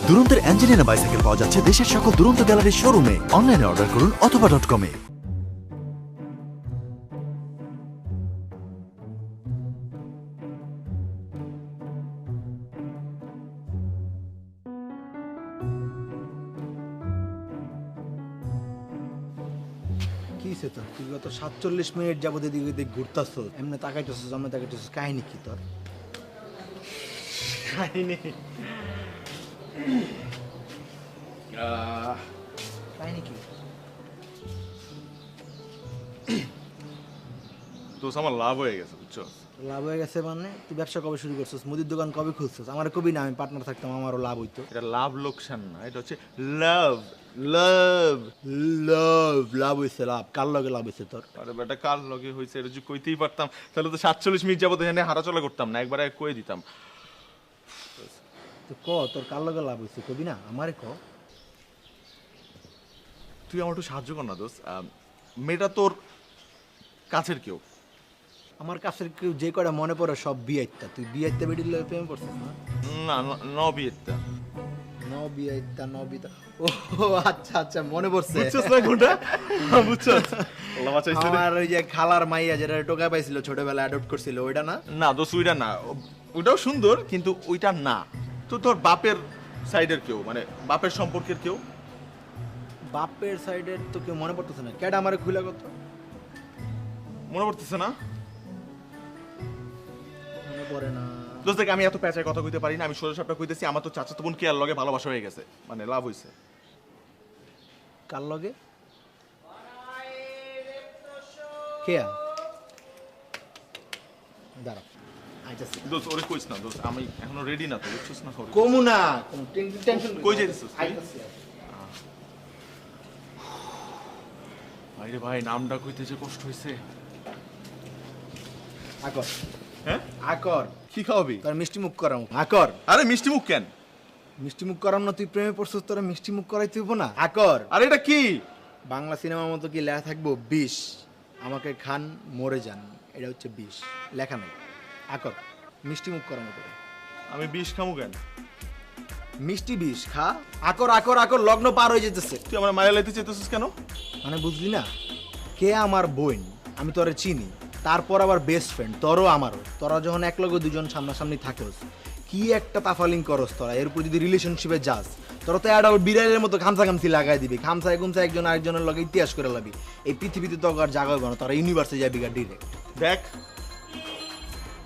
দুরন্তের Angelina bicycle পাওয়া যাচ্ছে দেশের সকল দুরন্ত গ্যালারির শোরুমে। অনলাইনে অর্ডার করুন অথবা .com-এ। কি সে তোর? তুই গত 47 মিনিট যাবত এদিকে ওদিকে ঘুরতাছ, এমনি তাকাইতেছিস, আমি তাকাইতেছিস, কাহিনী কি তোর? কাহিনী কাহিনী কি? তো আমার লাভ হয়ে গেছে, বুঝছো? লাভ হয়ে গেছে মানে? তুই ব্যবসা কবে শুরু করছিস? মুদির দোকান কবে খুলছিস? আমার কবি না, আমি পার্টনার থাকতাম, আমারও লাভ হইতো। এটা লাভ লোকসান না, এটা হচ্ছে লাভ লাভ লাভ লাভ হয়েছে, লাভ কার লগে লাভ হয়েছে তোর? আরে বেটা কার লগে হয়েছে এটা যদি কইতেই পারতাম তাহলে তো 47 মিনিট যাবত এখানে হাঁটাচলা করতাম না, একবারে কয়ে দিতাম। তো ক তোর কার লগে লাভ হয়েছে, কবি না, আমারে ক। তুই আমার একটু সাহায্য কর না দোস্ত। মেয়েটা তোর কাছের কেউ। আমার কাছের কেউ যে কটা মনে পড়ে সব বিয়াইতা। তুই বিয়াইতে বেডির লগে প্রেমে পড়ছিস না? না ন বিয়েটা বিয়াইতা বিতা। ও আচ্ছা আচ্ছা, মনে পড়ছে। বুঝছস না কোনটা? বুঝছস? আল্লাহ বাঁচাইছে রে। আমার ওই যে খালার মাইয়া যেটা টোকা পাইছিল ছোটবেলায়, অ্যাডপ্ট করছিল, ওইটা না? না দোস্ত ওইটা না, ওইটাও সুন্দর কিন্তু ওইটা না। তো তোর বাপের সাইডের কেউ, মানে বাপের সম্পর্কের কেউ। বাপের সাইডের তো কেউ মনে পড়তেছে না। কেডা আমারে খুইলা কত? মনে পড়তেছে না মনে পড়ে না। দোস্ত দেখ, আমি এত প্যাঁচায় কথা কইতে পারি না, আমি সোজা সাপটা কইতেছি। আমার তো চাচাতো বোন কেয়ার লগে ভালোবাসা হয়ে গেছে, মানে লাভ হইছে। কার লগে? কেয়া? দাঁড়া আইতাছি। দোস্ত ওরে কইস না দোস্ত, আমি এখনো রেডি না তো, বুঝছস না? ওরে কমু না, কোনো টেনশন কই যাইতেছিস তুই? আইতাছি। ভাইরে ভাই, নামটা কইতে যে কষ্ট হইছে। আকর হ্যাঁ, আকর কি খাওয়াবি? তোর মিষ্টি মুখ করাম। আকর আরে মিষ্টি মুখ কেন? মিষ্টি মুখ করাম না? তুই প্রেমে পড়ছিস, তোরা মিষ্টি মুখ করাই তুইব না? আকর। আরে এটা কি? বাংলা সিনেমার মতো কি লেখা থাকবো 20 আমাকে খান মরে যান? এটা হচ্ছে 20 লেখা নাই। আকর মিষ্টি মুখ করার মতো। আমি বিষ খামু কেন? মিষ্টি 20 খা। আকর আকর আকর, লগ্ন পার হয়ে যেতেছে। তুই আমার মায়া লাইতে চাইতেছিস কেন? মানে বুঝলি না? কে আমার বোন, আমি তোরে চিনি, তারপর আবার বেস্ট ফ্রেন্ড তোরও আমারও। তোরা যখন এক লগে দুজন সামনাসামনি থাকোস, কি একটা তাফালিং করস তোরা। এরপর যদি রিলেশনশিপে যাস, তোরা তো অ্যাডাল্ট বিড়ালের মতো খামসাখামসি লাগাই দিবি। খামসায় খুমসা একজন আরেকজনের লগে ইতিহাস করে লাবি। এই পৃথিবীতে তো আর জায়গা হবে না, তোরা ইউনিভার্সে যাবি গা ডিরেক্ট। দেখ,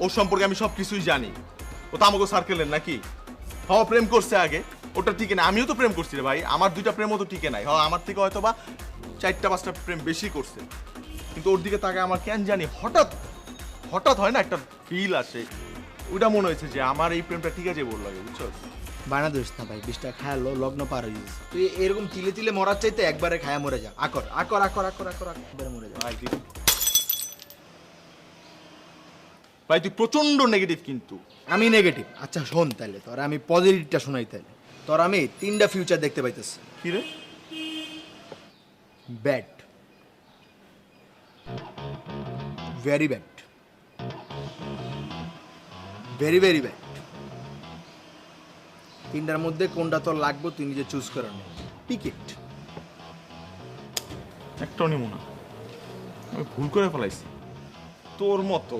ওর সম্পর্কে আমি সব কিছুই জানি। ও তো আমাকে সার্কেলের নাকি? হ্যাঁ, প্রেম করছে আগে, ওটা টিকে না। আমিও তো প্রেম করছি রে ভাই, আমার 2টা প্রেমও তো টিকে নাই। হ্যাঁ, আমার থেকে হয়তো বা 4টা 5টা প্রেম বেশি করছে, কিন্তু ওর দিকে তাকে আমার কেন জানি হঠাৎ হঠাৎ হয় না একটা ফিল আসে, ওটা মনে হয়েছে যে আমার এই প্রেমটা ঠিক আছে বল লাগে, বুঝছো? বানা দিস না ভাই, 20টা খায়ালো লগ্ন পার হয়ে যাচ্ছে। তুই এরকম তিলে তিলে মরার চাইতে একবারে খায়া মরে যা। আকর আকর আকর আকর আকর একবারে মরে যা। ভাই তুই প্রচন্ড নেগেটিভ কিন্তু। আমি নেগেটিভ? আচ্ছা শোন তাহলে, তোরা আমি পজিটিভটা শোনাই তাহলে। তোর আমি 3টা ফিউচার দেখতে পাইতেছি। কি রে? Bad, very bad, very very bad. 3টার মধ্যে কোনটা তোর লাগবে তুই নিজে চুজ করে নে। টিকিট একটাও নিব না, আমি ভুল করে ফেলাইছি। তোর মতো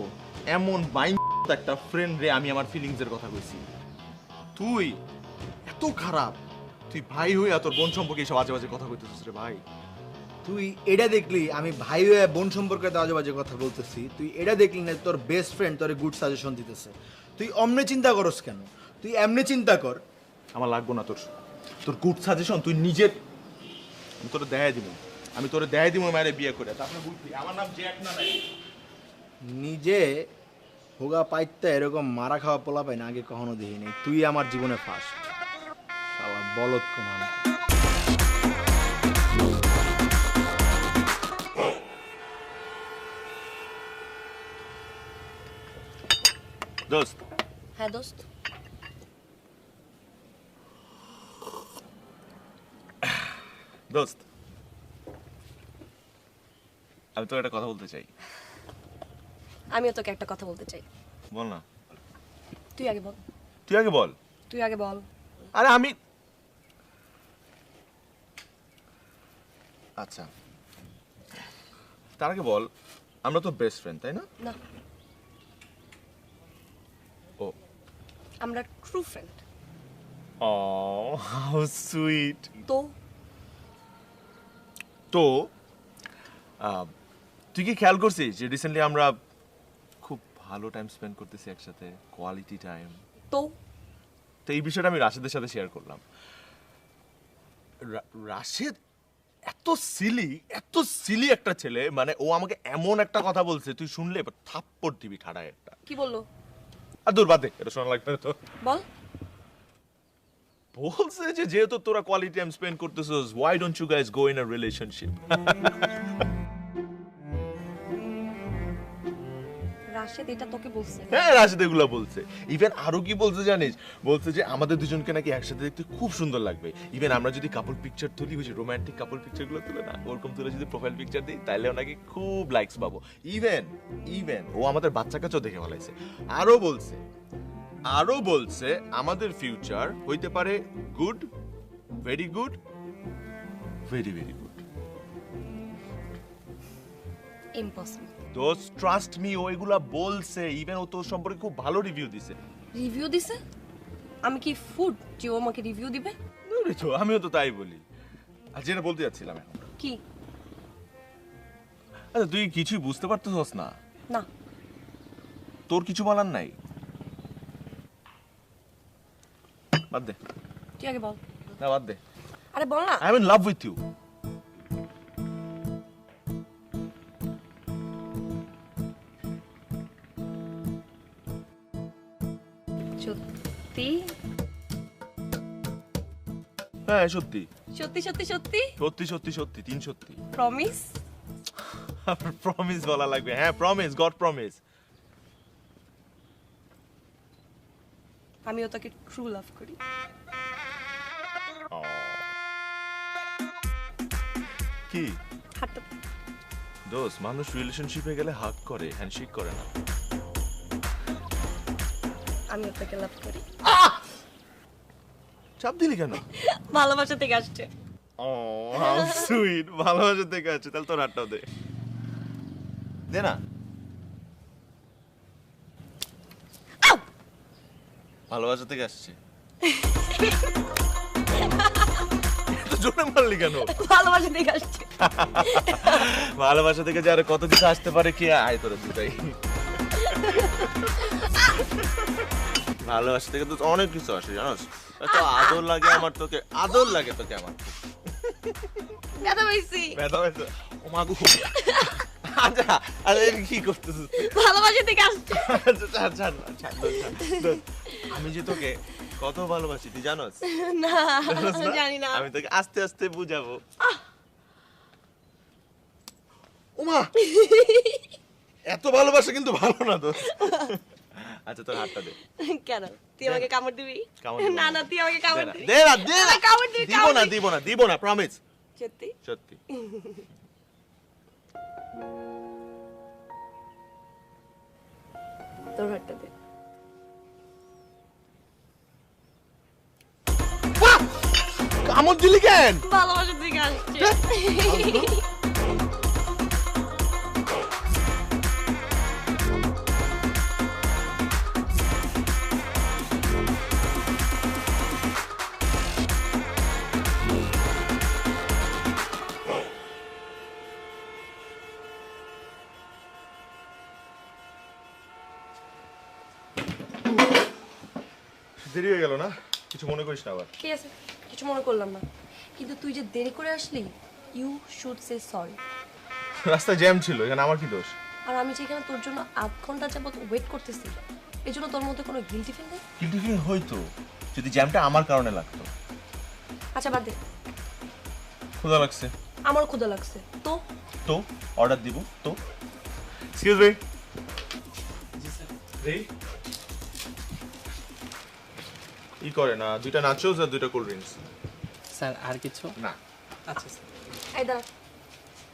এমন বাইন একটা ফ্রেন্ড রে আমি আমার ফিলিংস এর কথা কইছি, তুই এত খারাপ। তুই ভাই হইয়া তোর বোন সম্পর্কে এইসব আজে বাজে কথা কইতেছিস রে ভাই। তুই এটা দেখলি আমি ভাই হয়ে বোন সম্পর্কে আজে বাজে কথা বলতেছি? তুই এটা দেখলি না তোর বেস্ট ফ্রেন্ড তোর গুড সাজেশন দিতেছে? তুই অমনে চিন্তা করস কেন? তুই এমনি চিন্তা কর। আমার লাগবো না তোর তোর গুড সাজেশন, তুই নিজের। আমি তোরে দেখাই দিব, আমি তোরে দেখাই দিব মায়ের বিয়ে করে, তারপরে বুঝবি আমার নাম জ্যাক না নাই। নিজে হোগা পাইতে এরকম মারা খাওয়া পোলা পাই না আগে কখনো দেখিনি। তুই আমার জীবনে ফার্স্ট। শালা বলদ কমান। দোস্ত, হ্যাঁ দোস্ত। দোস্ত আমি তোর একটা কথা বলতে চাই। আমিও তোকে একটা কথা বলতে চাই। বল না। তুই আগে বল। তুই আগে বল। তুই আগে বল। আরে আমি আচ্ছা, তার আগে বল, আমরা তো বেস্ট ফ্রেন্ড, তাই না? না, ও, আমরা true friend. Oh how sweet. তো তো তুই কি খেয়াল করছিস যে রিসেন্টলি আমরা খুব ভালো টাইম স্পেন্ড করতেছি একসাথে, কোয়ালিটি টাইম। তো তো এই বিষয়টা আমি রাশেদের সাথে শেয়ার করলাম। রাশেদ এত সিলি একটা ছেলে, মানে ও আমাকে এমন একটা কথা বলছে, তুই শুনলে এবার থাপ্পড় দিবি ঠাড়ায় একটা। কি বললো? আর দূর বাদ দে, এটা শোনা লাগবে না তো। বল। বলছে যে যেহেতু তোরা কোয়ালিটি টাইম স্পেন্ড করতেছিস, why don't you guys go in a relationship? Rashed এটা তোকে বলছে? হ্যাঁ, রাশেদ এগুলো বলছে। ইভেন আরো কি বলছে জানিস? বলছে যে আমাদের দুজনকে নাকি একসাথে দেখতে খুব সুন্দর লাগবে। ইভেন আমরা যদি কাপল পিকচার তুলি, বুঝি রোমান্টিক কাপল পিকচার গুলো তুলে না, ওরকম তুলে যদি প্রোফাইল পিকচার দিই, তাহলেও নাকি খুব লাইকস পাবো। ইভেন ও আমাদের বাচ্চা কাছেও দেখে ফেলাইছে। আরো বলছে আমাদের ফিউচার হইতে পারে good, very good, very very good. Impossible. দোস্ট ট্রাস্ট মি, ও এগুলা বলছে। ইভেন ও তোর সম্পর্কে খুব ভালো রিভিউ দিছে। রিভিউ দিছে? আমি কি ফুড যে ও আমাকে রিভিউ দিবে? তো আমিও তো তাই বলি। আর যেটা বলতে যাচ্ছিলাম এখন, কি? আচ্ছা তুই কিছুই বুঝতে পারতেছস না? না। তোর কিছু বলার নাই? বাদ দে। তুই আগে বল। না বাদ দে। আরে বল না। I am in love with you. সত্যি? হ্যাঁ সত্যি সত্যি সত্যি সত্যি? সত্যি সত্যি সত্যি, তিন সত্যি। প্রমিস? প্রমিস বলা লাগবে? হ্যাঁ প্রমিস, গড প্রমিস। আমিও তাকে ট্রু লাভ করি। কি হাঁটতে দোস্ত, মানুষ রিলেশনশিপে গেলে হাগ করে, হ্যান্ডশেক করে না। আমিও তাকে লাভ করি। চাপ দিলি কেন? ভালোবাসা থেকে আসছে। ও হাউ সুইট, ভালোবাসা থেকে আছে। তাহলে তোর হাতটাও দে, দে না। ভালোবাসা থেকে আসছে। এত জোরে মারলি কেন? ভালোবাসা থেকে আসছে। ভালোবাসা থেকে যারা কত কিছু আসতে পারে, কি আয় তোর দুটাই। ভালোবাসা থেকে তো অনেক কিছু আসে জানোস। এত আদর লাগে আমার তোকে, আদর লাগে তোকে আমার। ব্যথা পাইছি। ব্যথা পাইছে? ও মা গো। আচ্ছা আরে কি করতেছিস? ভালোবাসা থেকে আসছে। আচ্ছা ছাড় ছাড় ছাড়, ছাড়। আমি যে তোকে কত ভালোবাসি তুই জানোস? না জানোস না? জানি না। আমি তোকে আস্তে আস্তে বুঝাবো। ওমা, এত ভালোবাসা কিন্তু ভালো না তো। আচ্ছা তোর হাতটা দে। কেন? তুই আমাকে কামড় দিবি? কামড় দিব না না, তুই আমাকে কামড় দিবি। দে না দে না, কামড় দিবি, দিব কামড় না দিবি। দিব না দিব না, প্রমিস। সত্যি? সত্যি। তোর হাতটা দে। কামড় দিলি কেন? ভালোবাসা থেকে আসছে। দেরি হয়ে গেল না? কিছু মনে করিস না আবার। ঠিক আছে, কিছু মনে করলাম না। কিন্তু তুই যে দেরি করে আসলি, ইউ শুড সে সরি। রাস্তায় জ্যাম ছিল, এখানে আমার কি দোষ? আর আমি যেখানে তোর জন্য 8 ঘন্টা যাবত ওয়েট করতেছি, এই জন্য তোর মধ্যে কোনো গিল্টি ফিল নেই? কিন্তু কি হইতো যদি জ্যামটা আমার কারণে লাগতো? আচ্ছা বাদ দে, ক্ষুধা লাগছে। আমার ক্ষুধা লাগছে। তো তো অর্ডার দিব তো। Excuse me. এই ই করে না, দুইটা নাচোস আর দুইটা কোল্ড ড্রিঙ্কস। স্যার আর কিছু? না। আচ্ছা স্যার। এই দাঁড়া,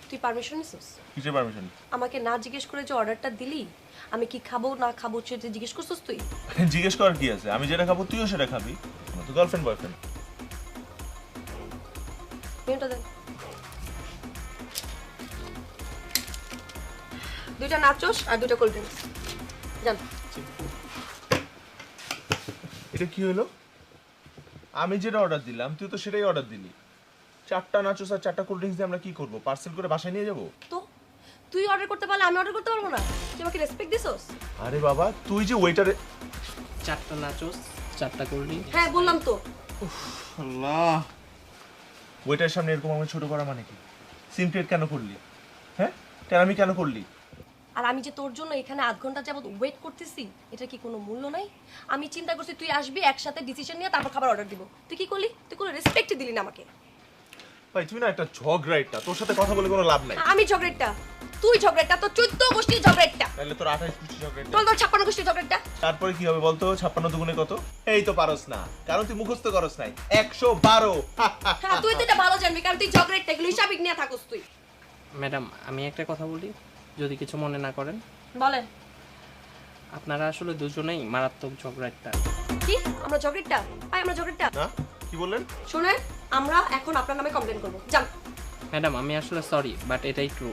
তুই পারমিশন নিছিস? কিসের পারমিশন? আমাকে না জিজ্ঞেস করে যে অর্ডারটা দিলি, আমি কি খাবো না খাবো সেটা জিজ্ঞেস করছিস তুই? জিজ্ঞেস করার কি আছে? আমি যেটা খাবো তুইও সেটা খাবি। আমরা তো গার্লফ্রেন্ড বয়ফ্রেন্ড। মেনুটা দেন। 2টা নাচোস আর 2টা কোল্ড ড্রিঙ্কস যান। এটা কি হলো? আমি যেটা অর্ডার দিলাম তুই তো সেটাই অর্ডার দিলি। 4টা নাচোস আর 4টা কোল্ড ড্রিঙ্কস দিয়ে আমরা কি করব? পার্সেল করে বাসায় নিয়ে যাব? তো তুই অর্ডার করতে পারলে আমি অর্ডার করতে পারবো না? তুই আমাকে রেসপেক্ট দিছস? আরে বাবা তুই যে ওয়েটারে 4টা নাচোস 4টা কোল্ড ড্রিঙ্ক। হ্যাঁ বললাম তো। আল্লাহ, ওয়েটারের সামনে এরকম আমাকে ছোট করা মানে কি? সিমক্রেট কেন করলি? হ্যাঁ কেন আমি কেন করলি? আর আমি যে তোর জন্য এখানে আধ ঘন্টা যাবত ওয়েট করতেছি, এটা কি কোনো মূল্য নাই? আমি চিন্তা করছি তুই আসবি, একসাথে ডিসিশন নিয়ে তারপর খাবার অর্ডার দিব। তুই কি করলি? তুই কোনো রেসপেক্ট দিলি না আমাকে। ভাই তুই না একটা ঝগড়াইটা, তোর সাথে কথা বলে কোনো লাভ নাই। আমি ঝগড়েটটা, তুই ঝগড়েটটা, তোর 14 গোষ্ঠীর ঝগড়েটটা, তাহলে তোর 28 কুচি ঝগড়াইটা। তোর 56 গোষ্ঠীর ঝগড়েটটা। তারপরে কি হবে বলতো? 56 দুগুণে কত? এই তো পারস না, কারণ তুই মুখস্থ করস নাই। 112। হ্যাঁ তুই তো এটা ভালো জানবি, কারণ তুই ঝগড়েটটা, এগুলো হিসাবিক নিয়ে থাকস তুই। ম্যাডাম আমি একটা কথা বলি, যদি কিছু মনে না করেন। বলেন। আপনারা আসলে দুজনেই মারাত্মক ঝগড়াটা। কি আমরা ঝগড়েটটা? ভাই আমরা ঝগড়েটটা? না কি বললেন? শুনেন, আমরা এখন আপনার নামে কমপ্লেইন করব। যান। ম্যাডাম আমি আসলে সরি, বাট এটাই ট্রু।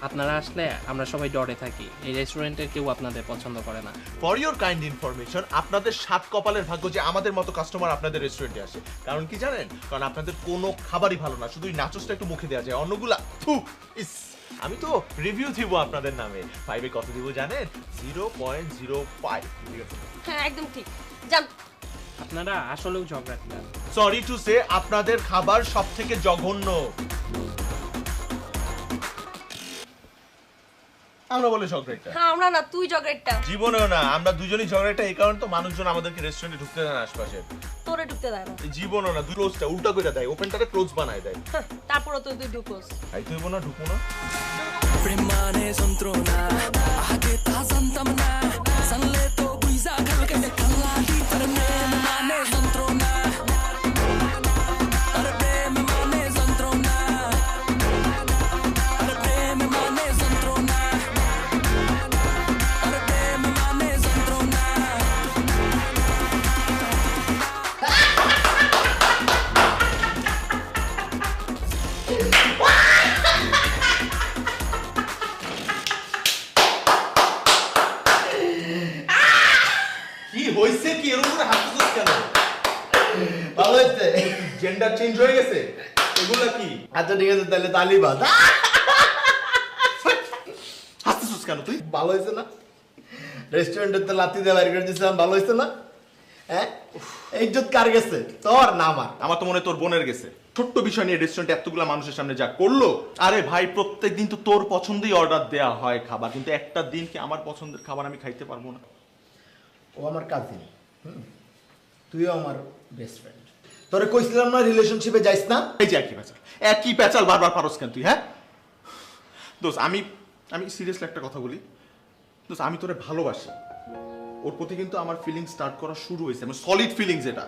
আপনারা আসলে আমরা সবাই ডরে থাকি। এই রেস্টুরেন্টের কেউ আপনাদের পছন্দ করে না। ফর ইওর কাইন্ড ইনফরমেশন, আপনাদের 7 কপালের ভাগ্য যে আমাদের মতো কাস্টমার আপনাদের রেস্টুরেন্টে আসে। কারণ কি জানেন? কারণ আপনাদের কোনো খাবারই ভালো না, শুধু নাচোসটা একটু মুখে দেওয়া যায়, অন্যগুলা থু ইস। আমি তো রিভিউ দিব আপনাদের নামে। 5-এ কত দিব জানেন? 0.05। হ্যাঁ একদম ঠিক। যান। আপনারা আসলেও ঝগড়াটা। সরি টু সে, আপনাদের খাবার সবথেকে জঘন্য। আমরা বলে ঝগড়াটা। হ্যাঁ আমরা না, তুই ঝগড়েটটা। জীবনেও না, আমরা দুজনই ঝগড়াটা। এই কারণে তো মানুষজন আমাদেরকে রেস্টুরেন্টে ঢুকতে দেয় না আশপাশে। তোরে ঢুকতে দেয় না। এই জীবনও না, দুই ক্লোজটা উল্টা করে দেয়, ওপেনটারে ক্লোজ বানায় দেয়। হ্যাঁ, তারপরও তো তুই ঢুকোস। তাই তুই না ঢুকবো না। Premane sontrona Ahage ta santamna Sanle to buiza khalke ne kalla hi tarne mane sontrona Ar prem mane sontrona Ar prem mane sontrona Ar prem mane sontrona কি হইছে কি? এর উপরে হাসছিস কেন? ভালো হয়েছে। জেন্ডার চেঞ্জ হয়ে গেছে? এগুলা কি? আচ্ছা ঠিক আছে, তাহলে তালিবাদ। হাসছিস কেন তুই? ভালো হয়েছে না? রেস্টুরেন্টের তো লাতি দিয়ে বাইরে করে দিয়েছিলাম, ভালো হয়েছে না? হ্যাঁ ইজ্জত কার গেছে, তোর না আমার? আমার তো মনে হয় তোর বোনের গেছে। ছোট্ট বিষয় নিয়ে রেস্টুরেন্টে এতগুলা মানুষের সামনে যা করলো। আরে ভাই প্রত্যেকদিন তো তোর পছন্দেই অর্ডার দেয়া হয় খাবার, কিন্তু একটা দিন কি আমার পছন্দের খাবার আমি খাইতে পারবো না? ও আমার কাজিন, তুইও আমার বেস্ট ফ্রেন্ড। তোরে কইছিলাম না রিলেশনশিপে যাইস না? এই যে একই প্যাচাল বারবার পারস কেন তুই? হ্যাঁ দোস্ত, আমি সিরিয়াসলি একটা কথা বলি দোস্ত, আমি তোরে ভালোবাসি। ওর প্রতি কিন্তু আমার ফিলিংস স্টার্ট করা শুরু হয়েছে, মানে সলিড ফিলিংস এটা।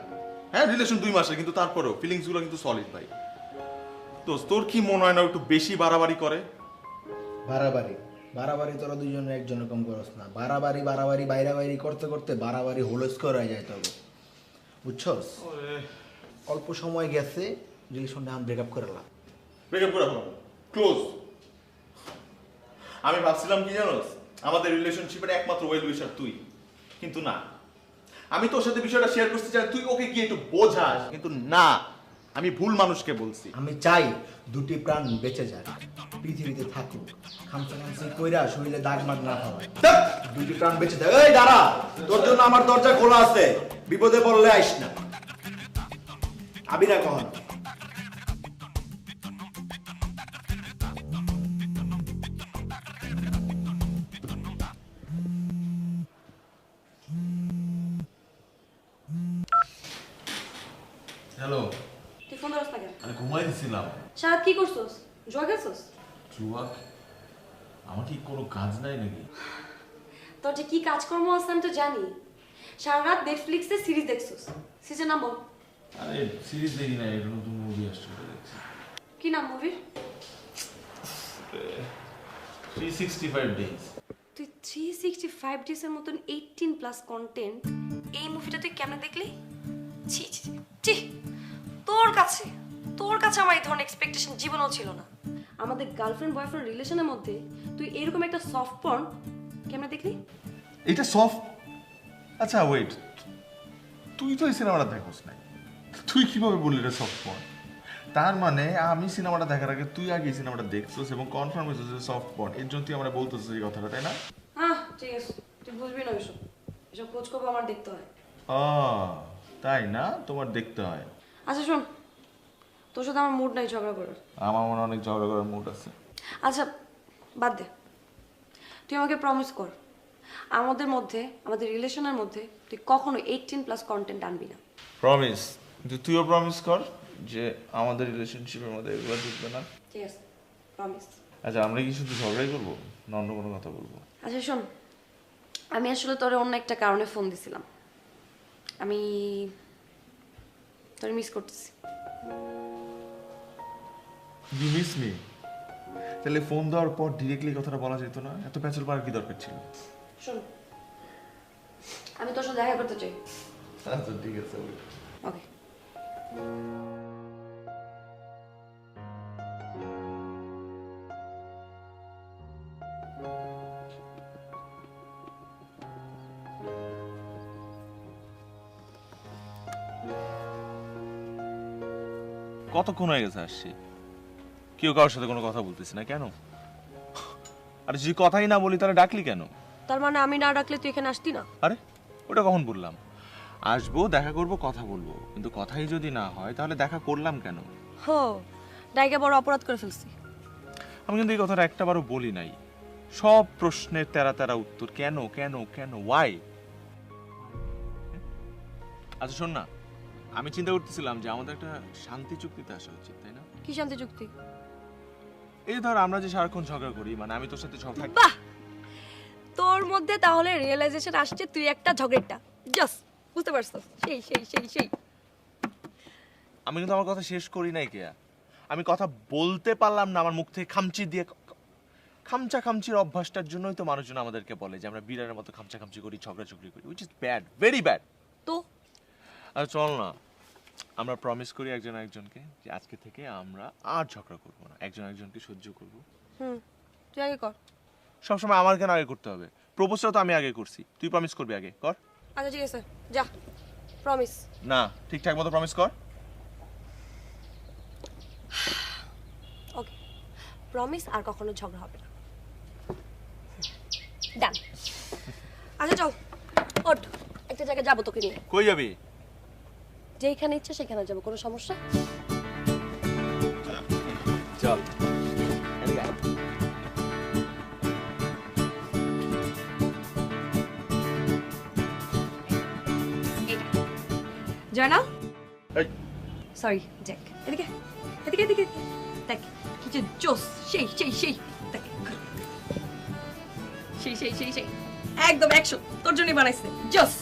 হ্যাঁ রিলেশন 2 মাসের, কিন্তু তারপরেও ফিলিংস গুলো কিন্তু সলিড ভাই। দোস্ত তোর কি মনে হয় না একটু বেশি বাড়াবাড়ি করে? বাড়াবাড়ি তোরা দুজনে একজন কম করস না। বাড়াবাড়ি বাইরাবাড়ি করতে করতে বাড়াবাড়ি হোলস্কর হয়ে যায় তবে, বুঝছস? অল্প সময় গেছে, রিলেশনটা আমি ব্রেকআপ করলাম। ব্রেকআপ করে হলো ক্লোজ। আমি ভাবছিলাম কি জানোস, আমাদের রিলেশনশিপের একমাত্র ওয়েল উইশার তুই, কিন্তু না। আমি তোর সাথে বিষয়টা শেয়ার করতে চাই, তুই ওকে গিয়ে একটু বোঝাস, কিন্তু না, আমি ভুল মানুষকে বলছি। আমি চাই দুটি প্রাণ বেঁচে যায়, পৃথিবীতে থাকুক, খামসাখামসি কইরা শরীরে দাগ মাগ না হয়। দুটি প্রাণ বেঁচে যায়। এই দাঁড়া, তোর জন্য আমার দরজা খোলা আছে, বিপদে পড়লে আইস না, আবি না কখন। হ্যালো, তুই ফোন ধরস না কেন? আমি ঘুমাই দিছিলাম। সারাত কি করছস? জুয়া খেলছস? জুয়া? আমার কি কোনো কাজ নাই নাকি? তোর যে কি কাজকর্ম আছে আমি তো জানি। সারা রাত নেটফ্লিক্সে সিরিজ দেখছস। সিজন নাম বল। আরে সিরিজ দেখি না, এটা নতুন মুভি আসছে ওটা দেখছি। কি নাম মুভির? 365 ডেজ। তুই 365 ডেজ এর মতন 18+ কন্টেন্ট এই মুভিটা তুই কেমনে দেখলি? ছি ছি ছি, তোর কাছে আমার এই ধরনের এক্সপেকটেশন জীবনেও ছিল না। আমাদের গার্লফ্রেন্ড বয়ফ্রেন্ড রিলেশনের মধ্যে তুই এরকম একটা সফট পর্ন কেমনে দেখলি? এটা সফট। আচ্ছা ওয়েট, তুই তো এই সিনেমাটা দেখোস নাই, তুই কিভাবে বললি এটা সফট পর্ন? তার মানে আমি সিনেমাটা দেখার আগে তুই আগে এই সিনেমাটা দেখছিস এবং কনফার্ম হয়েছিস যে সফট পর্ন, এর জন্য তুই আমরা বলতেছিস এই কথাটা, তাই না? হ্যাঁ ঠিক আছে, তুই বুঝবি না এসব, এসব খোঁজ খবর আমার দেখতে হয়। তাই না, তোমার দেখতে হয়। আচ্ছা শোন, তোর সাথে আমার মুড নাই ঝগড়া করার। আমার মনে অনেক ঝগড়া করার মুড আছে। আচ্ছা বাদ দে, তুই আমাকে প্রমিস কর আমাদের মধ্যে, আমাদের রিলেশনের মধ্যে তুই কখনো 18+ কন্টেন্ট আনবি না। প্রমিস, কিন্তু তুইও প্রমিস কর যে আমাদের রিলেশনশিপের মধ্যে এগুলো ঢুকবে না। ঠিক আছে, প্রমিস। আচ্ছা আমরা কি শুধু ঝগড়াই করবো না অন্য কোনো কথা বলবো? আচ্ছা শোন, আমি আসলে তোরে অন্য একটা কারণে ফোন দিছিলাম। আমি তোরে মিস করতেছি। You miss me? তাহলে ফোন দেওয়ার পর ডিরেক্টলি কথাটা বলা যেত না? এত প্যাচল পাওয়ার কি দরকার ছিল? শোন, আমি তোর সাথে দেখা করতে চাই। আচ্ছা ঠিক আছে। ওকে। কতক্ষণ হয়ে গেছে আসছি, কেউ কারোর সাথে কোনো কথা বলতেছি না কেন? আর যদি কথাই না বলি তাহলে ডাকলি কেন? তার মানে আমি না ডাকলে তুই এখানে আসতি না? আরে ওটা কখন বললাম? আসবো, দেখা করব, কথা বলবো, কিন্তু কথাই যদি না হয় তাহলে দেখা করলাম কেন? হো, ডাইকে বড় অপরাধ করে ফেলছি। আমি কিন্তু এই কথাটা একটাবারও বলি নাই। সব প্রশ্নের তেরা তেরা উত্তর, কেন কেন কেন, ওয়াই? আচ্ছা শোন না, আমি চিন্তা করতেছিলাম যে আমাদের একটা শান্তি চুক্তিতে আসা উচিত, তাই না? কি শান্তি চুক্তি? এই ধর আমরা যে সারাক্ষণ ঝগড়া করি, মানে আমি তোর সাথে ঝগড়া বাহ, তোর মধ্যে তাহলে রিয়েলাইজেশন আসছে তুই একটা ঝগড়েটা। জাস্ট বুঝতে পারছস? সেই সেই সেই সেই আমি কিন্তু আমার কথা শেষ করি নাই কেয়া। আমি কথা বলতে পারলাম না, আমার মুখ থেকে খামচি দিয়ে, খামচা খামচির অভ্যাসটার জন্যই তো মানুষজন আমাদেরকে বলে যে আমরা বিড়ালের মতো খামচা খামচি করি, ঝগড়াঝগড়ি করি, which is bad, very bad. তো আর চল না আমরা প্রমিস করি একজন একজনকে যে আজকে থেকে আমরা আর ঝগড়া করবো না, একজন একজনকে সহ্য করবো। তুই আগে কর। সবসময় আমার কেন আগে করতে হবে? প্রপোজটাও তো আমি আগে করছি, তুই প্রমিস করবি আগে কর। আচ্ছা ঠিক আছে, যা প্রমিস। না, ঠিকঠাক মতো প্রমিস কর। ওকে, প্রমিস আর কখনো ঝগড়া হবে না। ডান। আচ্ছা চল, ওঠ, একটা জায়গায় যাবো তোকে নিয়ে। কই যাবি? যেখানে ইচ্ছা সেখানে যাবো, কোনো সমস্যা? চল এদিকে আয়। জয়নাল, এই, সরি জ্যাক, এদিকে এদিকে এদিকে, দেখ কি যে জোস, সেই সেই সেই, দেখ সেই সেই সেই সেই, একদম 100 তোর জন্যই বানাইছে, জোস,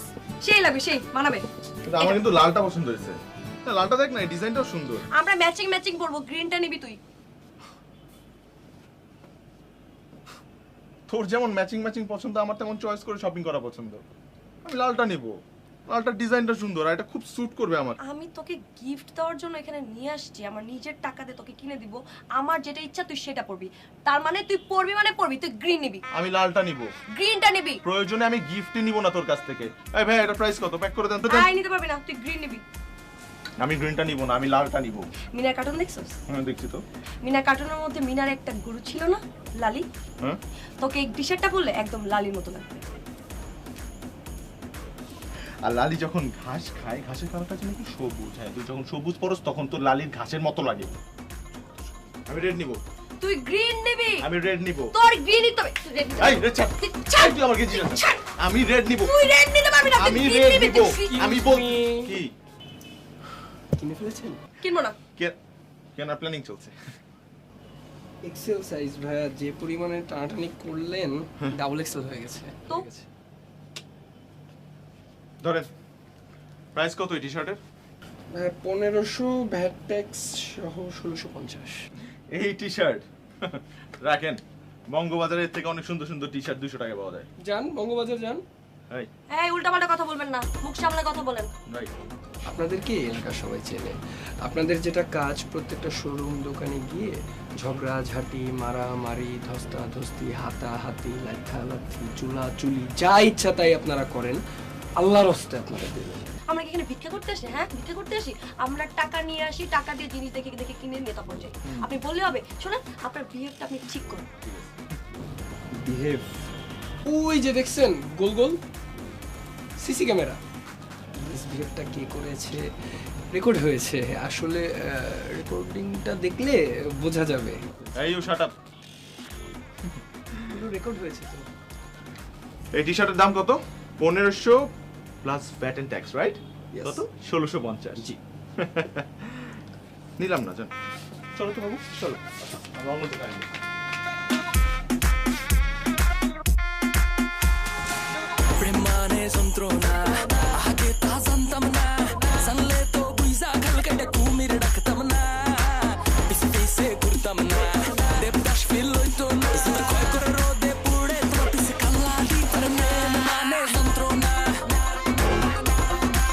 সেই লাগবে, সেই মানাবে। কিন্তু আমার কিন্তু লালটা পছন্দ হয়েছে। না লালটা দেখ না, এই ডিজাইনটাও সুন্দর। আমরা ম্যাচিং ম্যাচিং করবো, গ্রিনটা নিবি তুই। তোর যেমন ম্যাচিং ম্যাচিং পছন্দ, আমার তেমন চয়েস করে শপিং করা পছন্দ। আমি লালটা নিব, লালটার ডিজাইনটা সুন্দর, আর এটা খুব স্যুট করবে আমার। আমি তোকে গিফট দেওয়ার জন্য এখানে নিয়ে আসছি, আমার নিজের টাকা দিয়ে তোকে কিনে দিব, আমার যেটা ইচ্ছা তুই সেটা পরবি। তার মানে তুই পরবি মানে পরবি, তুই গ্রিন নিবি। আমি লালটা নিব, গ্রিনটা নিবি। প্রয়োজনে আমি গিফটই নিব না তোর কাছ থেকে। এই ভাই এটা প্রাইস কত, প্যাক করে দেন তো। আই নিতে পারবি না, তুই গ্রিন নিবি। আমি গ্রিনটা নিব না, আমি লালটা নিব। মিনার কার্টুন দেখছস? হ্যাঁ দেখছি তো। মিনার কার্টুনের মধ্যে মিনার একটা গরু ছিল না, লালি? হ্যাঁ তোকে এই টি-শার্টটা পরলে একদম লালির মতো লাগবে। আর লালি যখন ঘাস খায়, ঘাসের কালারটা যেন কি সবুজ। হ্যাঁ তুই যখন সবুজ পরস তখন তোর লালির ঘাসের মতো লাগে। আমি রেড নিব। তুই গ্রিন নিবি। আমি রেড নিব। তোর গ্রিন নিতে হবে, তুই রেড নিবি। এই রেড ছাড়, ছাড়। তুই আমার গেছিস। ছাড়। আমি রেড নিব। তুই রেড নিতে পারবি না, তুই আমি green রেড নিবি, নিব। তুই green- আমি বল কি কিনে ফেলেছেন? কিনবো না। কেন প্ল্যানিং চলছে? এক্সেল সাইজ ভাইয়া, যে পরিমাণে টানাটানি করলেন ডাবল এক্সেল হয়ে গেছে। তো? ঠিক আছে। ধরেন প্রাইস কত এই টি-শার্টের? 1500 ভ্যাট ট্যাক্স সহ 1650। এই টি-শার্ট রাখেন, বঙ্গবাজারের থেকে অনেক সুন্দর সুন্দর টি-শার্ট 200 টাকা পাওয়া যায়। যান বঙ্গবাজার যান। এই এই উল্টাপাল্টা কথা বলবেন না, মুখ সামনে কথা বলেন। রাইট। আপনাদেরকে এলাকার সবাই চেনে। আপনাদের যেটা কাজ, প্রত্যেকটা শোরুম দোকানে গিয়ে ঝগড়া ঝাঁটি, মারামারি, ধস্তাধস্তি, হাতাহাতি, লাথি, চুলাচুলি, যা ইচ্ছা তাই আপনারা করেন। আল্লাহর হস্তে আপনারা দেবেন। আমরা কি এখানে ভিক্ষা করতে আসি? হ্যাঁ, ভিক্ষা করতে আসি? আমরা টাকা নিয়ে আসি, টাকা দিয়ে জিনিস দেখে দেখে কিনে নিয়ে তারপর যাই। আপনি বললে হবে? শোনেন, আপনার বিহেভটা আপনি ঠিক করুন। বিহেভ? ওই যে দেখছেন গোল গোল সিসি ক্যামেরা, মিসবিহেভটা কে করেছে রেকর্ড হয়েছে। আসলে রেকর্ডিংটা দেখলে বোঝা যাবে। এই ইউ শাট আপ। রেকর্ড হয়েছে তো। এই টি শার্টের দাম কত? 1500 plus VAT and tax, right? কত? 1650। জি। নিলাম না জান। চলো তো বাবু, চলো। আমার অন্য দোকানে যাই। প্রেমানে যন্ত্রণা আগে তা জানতাম না, জানলে তো বুঝা খাল কেটে কুমির ডাকতাম না, পিছে পিছে ঘুরতাম না, দেবদাস ফিল হইতো না, কয় করে রোদে পুড়ে তোমার পিছে কাল্লা দিতার প্রেম মানে যন্ত্রণা,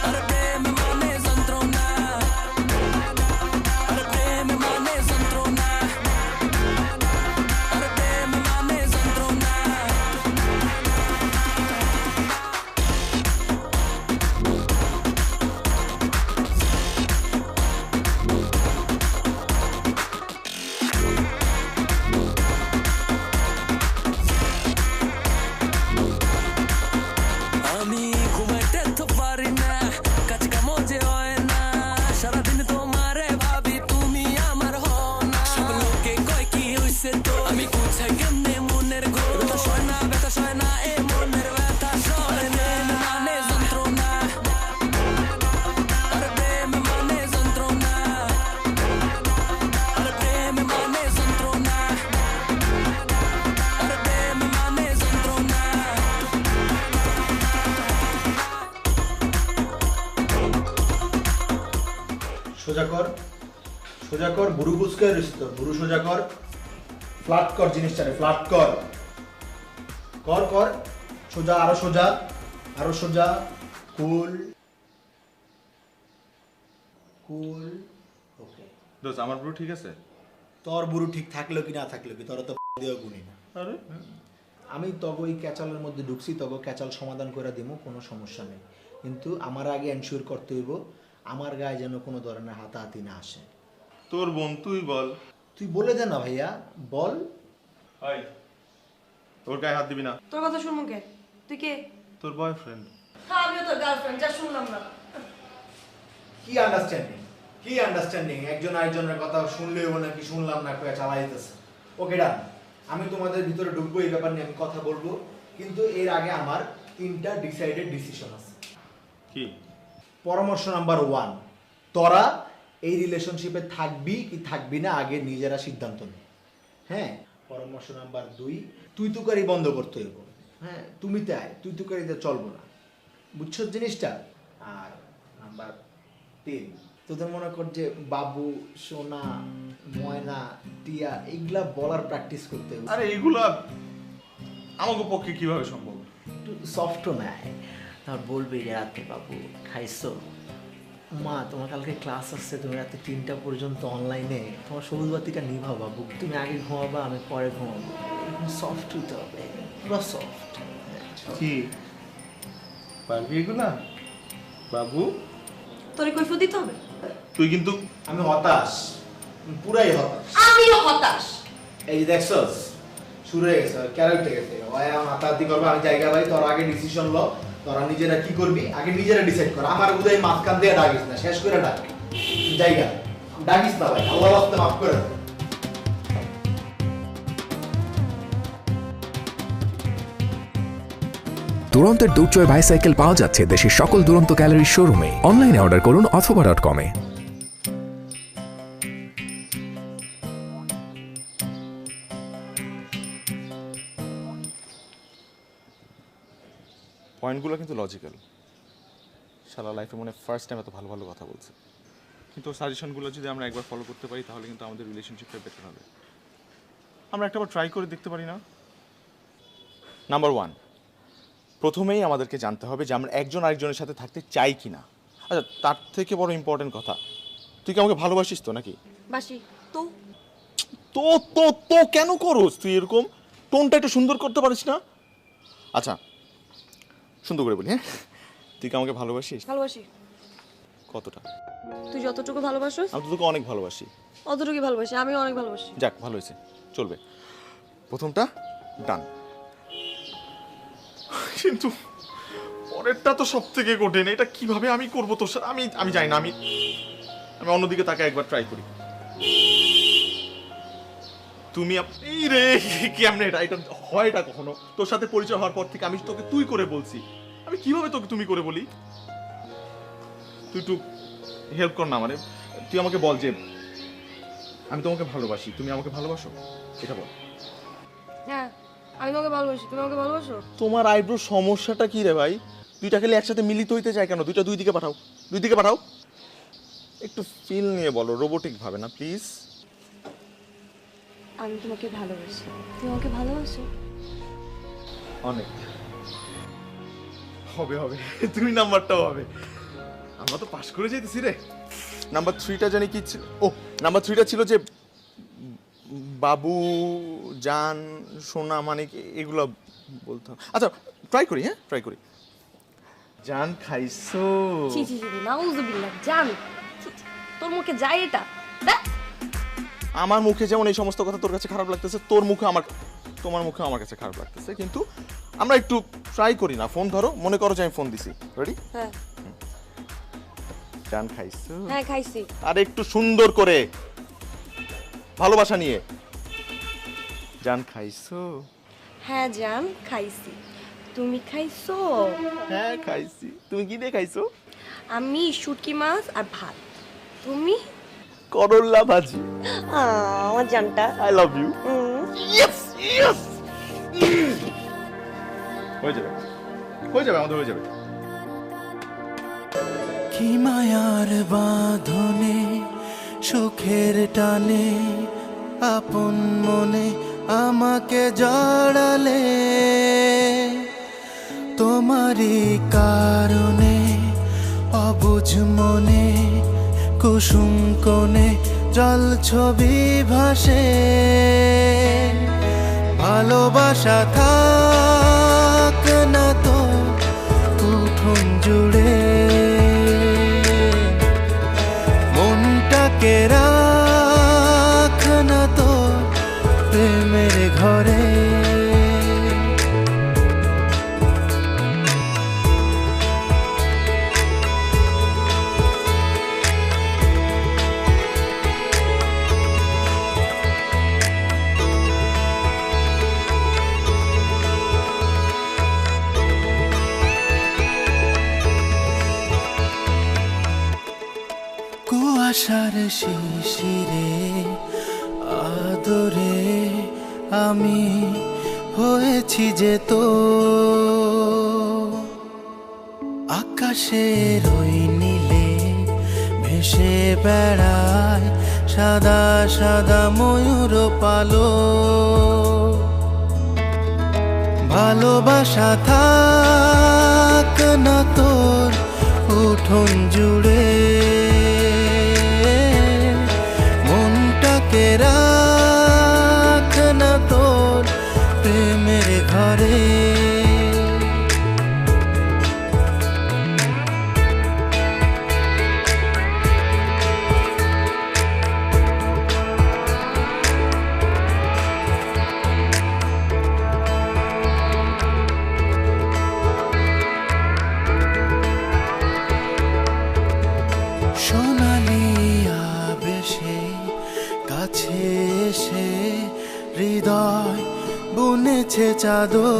আরে প্রেম মানে যন্ত্রণা, আরে প্রেম মানে যন্ত্রণা, আরে প্রেম মানে যন্ত্রণা। আমি ঘুমাইতে তো পারি না, কাজ কামও যে হয় না, সারাদিন তোমারে ভাবি তুমি আমার হও না, সব লোকে কয় কি হইছে তো আমি কোথায় কেমনে মনের ঘর, ব্যথা সয় না, ব্যথা সয় না, এ মনের ব্যথা সয় না, মানে যন্ত্রণা, আরে প্রেম মানে যন্ত্রণা, আরে প্রেম মানে যন্ত্রণা, আরে প্রেম মানে যন্ত্রণা। সোজা কর, সোজা কর, বুড়ু কুচকে রয়েছে তোর, বুড়ু সোজা কর, ফ্ল্যাট কর জিনিসটারে, ফ্ল্যাট কর, কর কর, সোজা, আরো সোজা, আরো সোজা, কুল কুল। ওকে, দোস্ত আমার ব্রু ঠিক আছে? তোর বুড়ু ঠিক থাকলো কি না থাকলো কি, তোরা তো দিয়েও গুনি না। আরে আমি তবে ওই ক্যাচালের মধ্যে ঢুকছি, তবে ক্যাচাল সমাধান করে দিমু, কোনো সমস্যা নেই, কিন্তু আমার আগে এনশিওর করতে হইব আমার গায়ে যেন কোনো ধরনের হাতাহাতি না আসে। তোর বোন, তুই বল। তুই বলে দে না ভাইয়া, বল। হাই, তোর গায়ে হাত দিবি না। তোর কথা শুনবো কে? তুই কে? তোর বয়ফ্রেন্ড। হ্যাঁ, আমিও তোর গার্লফ্রেন্ড, যা শুনলাম না। কি আন্ডারস্ট্যান্ডিং, কি আন্ডারস্ট্যান্ডিং, একজন আরেকজনের কথা শুনলেও নাকি শুনলাম না কয়ে চালাই দিতেছে। ওকে ডান, আমি তোমাদের ভিতরে ঢুকবো, এই ব্যাপার নিয়ে আমি কথা বলবো, কিন্তু এর আগে আমার 3টা ডিসাইডেড ডিসিশন আছে। কি? পরামর্শ নাম্বার 1, তোরা এই রিলেশনশিপে থাকবি কি থাকবি না আগে নিজেরা সিদ্ধান্ত নে। হ্যাঁ, পরামর্শ নাম্বার 2, তুই তুকারি বন্ধ করতে হইব। হ্যাঁ, তুমি তাই, তুই তুকারিতে চলবো না, বুঝছো জিনিসটা। আর নাম্বার 3, তোদের মনে কর যে বাবু, সোনা, ময়না, টিয়া, এইগুলা বলার প্র্যাকটিস করতে হবে। আরে এইগুলা আমাকে পক্ষে কিভাবে সম্ভব? একটু সফটও নেয়, তারপর বলবে যে রাতে বাবু খাইছো, মা তোমার কালকে ক্লাস আসছে, তুমি রাতে 3টা পর্যন্ত অনলাইনে, তোমার সবুজ বাতিটা নিভাও বাবু, তুমি আগে ঘুমাবা আমি পরে ঘুমাবো। এরকম সফট হইতে হবে, পুরো সফট। কি পারবি এগুলা বাবু? তোরে কৈফিয়ত দিতে হবে? তুই কিন্তু আমি হতাশ, আমি পুরাই হতাশ। আমিও হতাশ। এই যে দেখছস, শুরু হয়ে গেছে, ক্যারেক্টার গেছে, ওই আমার হাতাহাতি করবে, আমি জায়গা ভাই, তোর আগে ডিসিশন ল, তোরা নিজেরা কি করবি আগে নিজেরা ডিসাইড কর। আমার উদয় মাঝখান দিয়ে ডাকিস না, শেষ করে ডাক, জায়গা ডাকিস না ভাই, আল্লাহ রাস্তে মাফ করে দে। দুরন্তের দুর্জয় বাইসাইকেল পাওয়া যাচ্ছে দেশের সকল দুরন্ত গ্যালারির শোরুমে। অনলাইনে অর্ডার করুন অথবা .com-এ। পয়েন্টগুলো কিন্তু লজিক্যাল। শালা লাইফে মনে ফার্স্ট টাইম এত ভালো ভালো কথা বলছে, কিন্তু সাজেশনগুলো যদি আমরা একবার ফলো করতে পারি তাহলে কিন্তু আমাদের রিলেশনশিপটা বেটার হবে। আমরা একটাবার ট্রাই করে দেখতে পারি না? নাম্বার 1, প্রথমেই আমাদেরকে জানতে হবে যে আমরা একজন আরেকজনের সাথে থাকতে চাই কি না। আচ্ছা তার থেকে বড় ইম্পর্টেন্ট কথা, তুই কি আমাকে ভালোবাসিস তো নাকি? বাসি তো। তো তো তো কেন করস তুই এরকম? টোনটা একটু সুন্দর করতে পারিস না? আচ্ছা সুন্দর করে বলি, হ্যাঁ তুই কি আমাকে ভালোবাসিস? ভালোবাসি। কতটা? তুই যতটুকু ভালোবাসিস আমি তো তোকে অনেক ভালোবাসি। অতটুকুই ভালোবাসি, আমিও অনেক ভালোবাসি। যাক ভালো হয়েছে, চলবে। প্রথমটা ডান, কিন্তু পরেরটা তো সব থেকে কঠিন। এটা কিভাবে আমি করবো তোর সাথে? আমি জানি না। আমি অন্যদিকে তাকে একবার ট্রাই করি। তুমি এই রে কেমনে এটা হয়? এটা কখনো তোর সাথে পরিচয় হওয়ার পর থেকে আমি তোকে তুই করে বলছি, আমি কিভাবে তোকে তুমি করে বলি? তুই একটু হেল্প কর না মানে, তুই আমাকে বল যে আমি তোমাকে ভালোবাসি, তুমি আমাকে ভালোবাসো, এটা বল। হ্যাঁ আমি তোমাকে ভালোবাসি, তুমি আমাকে ভালোবাসো। তোমার আইব্রো সমস্যাটা কি রে ভাই? দুইটা খেলে একসাথে মিলিত হইতে চায় কেন? দুইটা দুই দিকে পাঠাও, দুই দিকে পাঠাও। একটু ফিল নিয়ে বলো, রোবোটিক ভাবে না প্লিজ। আমি তোমাকে ভালোবাসি, তুমি আমাকে ভালোবাসো। অনেক হবে হবে, তুমি নাম্বারটাও হবে। আমরা তো পাস করে যাইতেছি রে। নাম্বার 3টা জানি কি ছিল? ও নাম্বার 3টা ছিল যে বাবু, জান, সোনা, মানে এগুলো বলতাম। আচ্ছা ট্রাই করি, হ্যাঁ ট্রাই করি। জান খাইছো? ছি ছি ছি, নাউজুবিল্লাহ, জান ছি, ছি, তোর মুখে যায় এটা? দেখ আমার মুখে যেমন এই সমস্ত কথা তোর কাছে খারাপ লাগতেছে, তোমার মুখে আমার কাছে খারাপ লাগতেছে, কিন্তু আমরা একটু ট্রাই করি না? ফোন ধরো, মনে করো যে আমি ফোন দিছি। রেডি? হ্যাঁ জান খাইছো? হ্যাঁ খাইছি। আর একটু সুন্দর করে ভালোবাসা নিয়ে, জান খাইছো? হ্যাঁ জান খাইছি, তুমি খাইছো? হ্যাঁ খাইছি। তুমি কি দিয়ে খাইছো? আমি শুটকি মাছ আর ভাত। তুমি? করল্লা ভাজি। আমার জানটা। I love you. Yes yes. হয়ে যাবে, আমাদের হয়ে যাবে। কি মায়ার বাঁধনে, সুখের টানে, আপন মনে আমাকে জড়ালে, তোমারই কারণে অবুঝ মনে কুসুম কোণে জল ছবি ভাসে, ভালোবাসা থাক না তো উঠোন জুড়ে, মনটাকে রাখ না তো প্রেমের ঘরে। কুয়াশার শিশিরে আদরে আমি হয়েছি যে তো, আকাশের ওই নীলে ভেসে বেড়ায় সাদা সাদা ময়ূর পালো, ভালোবাসা থাক না তোর উঠোন জুড়ে, মনটাকে রাখ না তোর প্রেমের ঘরে। সোনালি আবেশে কাছে এসে হৃদয় বুনেছে চাদর,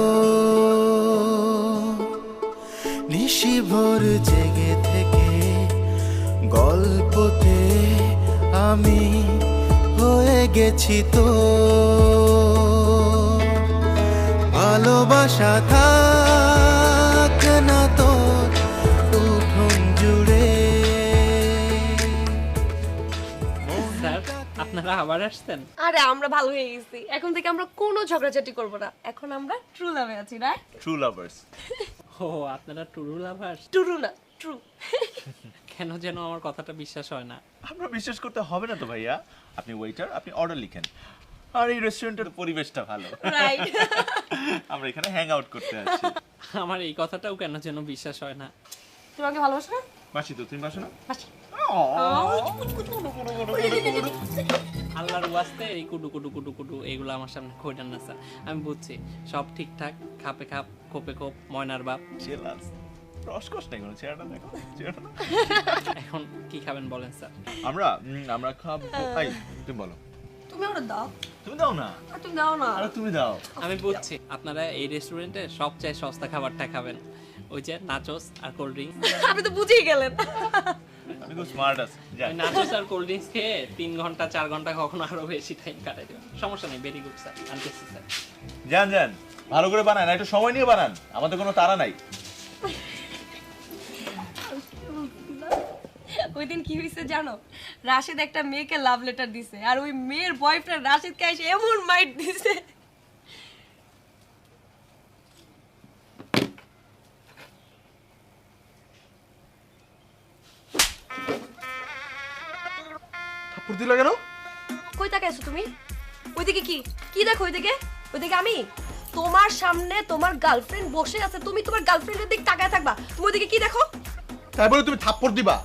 নিশিভোর জেগে থেকে গল্পতে আমি হয়ে গেছি তো, ভালোবাসা থাক না তোর উঠোন জুড়ে। স্যার আপনারা আবার আসছেন? আরে আমরা ভালো হয়ে গেছি, এখন থেকে আমরা কোনো ঝগড়াঝাটি করব না, এখন আমরা ট্রু লাভে আছি, রাইট? True lovers. ও আপনারা টুরু লাভার্স? টুরু না ট্রু। কেন যেন আমার কথাটা বিশ্বাস হয় না। আমরা বিশ্বাস করতে হবে না তো ভাইয়া, আপনি ওয়েটার, আপনি অর্ডার লিখেন, আর এই রেস্টুরেন্টের পরিবেশটা ভালো, রাইট। আমরা এখানে হ্যাং আউট করতে আসছি। আমার এই কথাটাও কেন যেন বিশ্বাস হয় না। তুমি আমাকে ভালোবাসো না? বাসি তো, তুমি বাসো না? বাসি। আল্লাহর ওয়াস্তে এই কুডু কুডু কুডু কুডু এগুলো আমার সামনে কইটান না স্যার। আমি বুঝছি সব ঠিকঠাক, খাপে খাপ, খোপে খোপ, ময়নার বাপ। জেলাস, রসকস নাই কোনো, চেহারাটা দেখো, চেহারাটা। এখন কি খাবেন বলেন স্যার? আমরা খাবো, এই তুমি বলো। তুমি ওটা দাও। তুমি দাও না। আর তুমি দাও না। আরে তুমি দাও। আমি বুঝছি আপনারা এই রেস্টুরেন্টে সবচেয়ে সস্তা খাবারটা খাবেন, ওই যে নাচোস আর কোল্ড ড্রিঙ্কস। আপনি তো বুঝেই গেলেন। আমি খুব স্মার্ট আছি। ওই নাচোস আর কোল্ড ড্রিঙ্কস খেয়ে 3 ঘন্টা 4 ঘন্টা কখনো আরো বেশি টাইম কাটাই দেবেন। সমস্যা নেই, ভেরি গুড স্যার, আনতেছি স্যার। যান ভালো করে বানান, একটু সময় নিয়ে বানান, আমাদের কোনো তাড়া নাই। ওই দিন কি হয়েছে জানো? রাশেদ একটা মেয়েকে লাভ লেটার দিছে, আর ওই মেয়ের বয়ফ্রেন্ড রাশেদকে এসে এমন মাইট দিছে। থাপ্পড় দিলা কেন? কই তাকাইছো তুমি? ওইদিকে কি কি দেখো? ওইদিকে ওইদিকে আমি তোমার সামনে তোমার গার্লফ্রেন্ড বসে আছে, তুমি তোমার গার্লফ্রেন্ডের দিকে তাকায় থাকবা? তুমি ওইদিকে কি দেখো? তাই বলে তুমি থাপ্পড় দিবা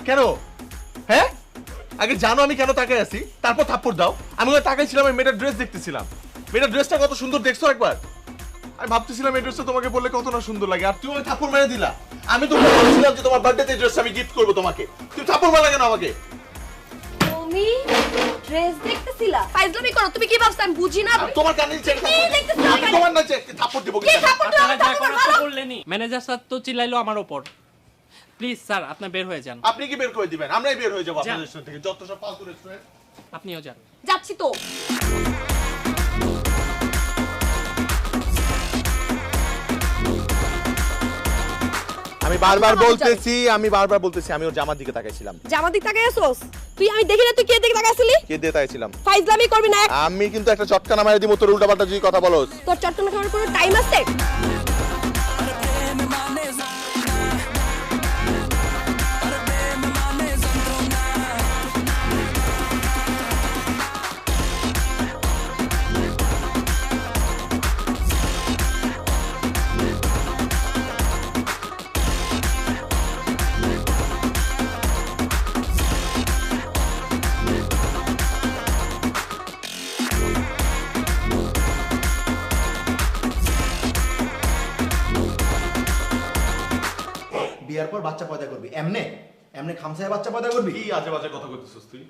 কেন? হ্যাঁ, আগে জানো আমি কেন তাকাই আছি, তারপর থাপ্পড় দাও। আমি ওই তাকাইছিলাম, আমি মেয়েটার ড্রেস দেখতেছিলাম। মেয়েটার ড্রেসটা কত সুন্দর, দেখছো একবার? আমি ভাবতেছিলাম এই ড্রেসটা তোমাকে বললে কত না সুন্দর লাগে, আর তুমি ওই থাপ্পড় মেরে দিলা। আমি তো ভাবছিলাম যে তোমার বার্থডেতে এই ড্রেসটা আমি গিফট করবো তোমাকে, তুমি থাপ্পড় মারলা কেন আমাকে? তুমি ড্রেস দেখতেছিলা? ফাইজলামি করো। তুমি কি ভাবছ আমি বুঝি না? আমি তোমার কানে নিচে কি দেখতেছিলা? আমি তোমার না যে থাপ্পড় দিব কি কিন্তু। থাপ্পড় দাও? আপনারা যা করার তো করলেনই। ম্যানেজার স্যার তো চিল্লাইলো আমার উপর। প্লিজ স্যার, আপনি বের হয়ে যান। আপনি কি বের করে দিবেন? আমরাই বের হয়ে যাবো যান। আপনাদের রেস্টুরেন্ট থেকে, যত সব ফালতু রেস্টুরেন্ট। আপনিও যান। যাচ্ছি তো। আমি বারবার বলতেছি আমি ওর জামার দিকে তাকাইছিলাম। জামার দিকে তাকায় আসোস? তুই আমি দেখি না, তুই কে দিকে তাকাইছিলি? কে দিয়ে তাকাইছিলাম? ফাইজলামি করবি না। আমি কিন্তু একটা চটকানা মারি দিব তোর, উল্টাপাল্টা যদি কথা বলস। তোর চটকনা খাওয়ার কোনো টাইম আছে? বিয়ার পর বাচ্চা পয়দা করবি এমনে এমনে খামসায় বাচ্চা পয়দা করবি? কি আজে বাজে কথা কইতেছিস তুই?